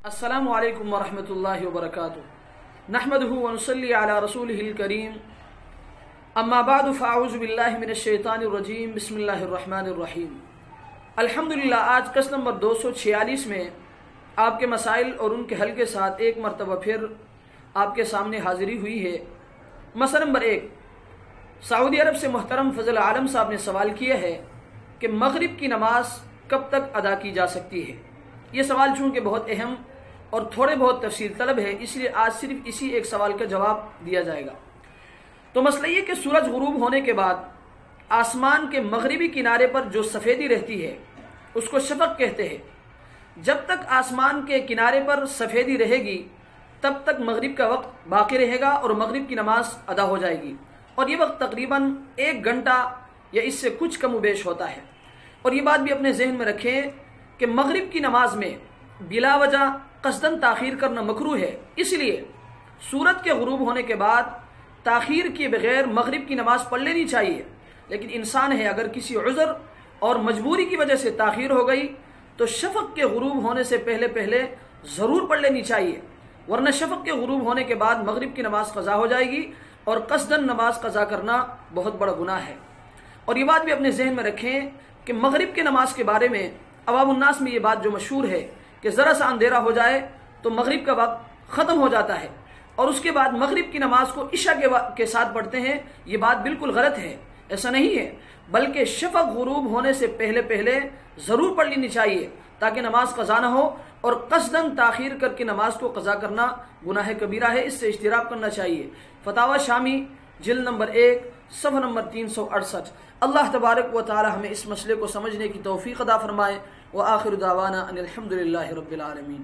السلام علیکم ورحمۃ اللہ وبرکاتہ نحمدہ ونصلی علی رسولہ الکریم اما بعد فاعوذ باللہ من الشیطان الرجیم بسم اللہ الرحمن الرحیم۔ الحمدللہ آج قسط نمبر 246 میں آپ کے مسائل اور ان کے حل کے ساتھ ایک مرتبہ پھر آپ کے سامنے حاضری ہوئی ہے۔ مسئلہ نمبر 1، سعودی عرب سے محترم فضل عالم صاحب نے سوال کیا ہے کہ مغرب کی نماز کب تک ادا کی جا سکتی ہے۔ یہ سوال چونکہ بہت اہم اور تھوڑے بہت تفصیل طلب ہے، اس لیے آج صرف اسی ایک سوال کا جواب دیا جائے گا۔ تو مسئلہ یہ کہ سورج غروب ہونے کے بعد آسمان کے مغربی کنارے پر جو سفیدی رہتی ہے اس کو شفق کہتے ہیں۔ جب تک آسمان کے کنارے پر سفیدی رہے گی تب تک مغرب کا وقت باقی رہے گا اور مغرب کی نماز ادا ہو جائے گی، اور یہ وقت تقریباً 1 گھنٹہ یا اس سے کچھ کم و بیش ہوتا ہے۔ اور یہ بات بھی اپنے ذہن میں رکھیں کہ مغرب کی نماز میں بلا وجہ قصداً تاخیر کرنا مکروہ ہے، اس لیے سورج کے غروب ہونے کے بعد تاخیر کیے بغیر مغرب کی نماز پڑھ لینی چاہیے۔ لیکن انسان ہے، اگر کسی عذر اور مجبوری کی وجہ سے تاخیر ہو گئی تو شفق کے غروب ہونے سے پہلے ضرور پڑھ لینی چاہیے، ورنہ شفق کے غروب ہونے کے بعد مغرب کی نماز قضا ہو جائے گی اور قصداً نماز قضا کرنا بہت بڑا گناہ ہے۔ اور یہ بات بھی اپنے ذہن میں رکھیں کہ مغرب کے نماز کے بارے میں عوام الناس میں یہ بات جو مشہور ہے کہ ذرا سا اندھیرا ہو جائے تو مغرب کا وقت ختم ہو جاتا ہے اور اس کے بعد مغرب کی نماز کو عشاء کے ساتھ پڑھتے ہیں۔ یہ بات بالکل غلط ہے، ایسا نہیں ہے، بلکہ شفق غروب ہونے سے پہلے ضرور پڑھ لینی چاہیے تاکہ نماز قضا نہ ہو، اور قصداً تاخیر کر کے نماز کو قضا کرنا گناہ کبیرہ ہے، اس سے اجتناب کرنا چاہیے۔ فتاوی شامی جلد نمبر 1 صفحہ نمبر 368۔ اللہ تبارک و تعالی ہمیں اس مسئلے کو سمجھنے کی توفیق عطا فرمائے۔ وآخر دعوانا ان الحمدللہ رب العالمین۔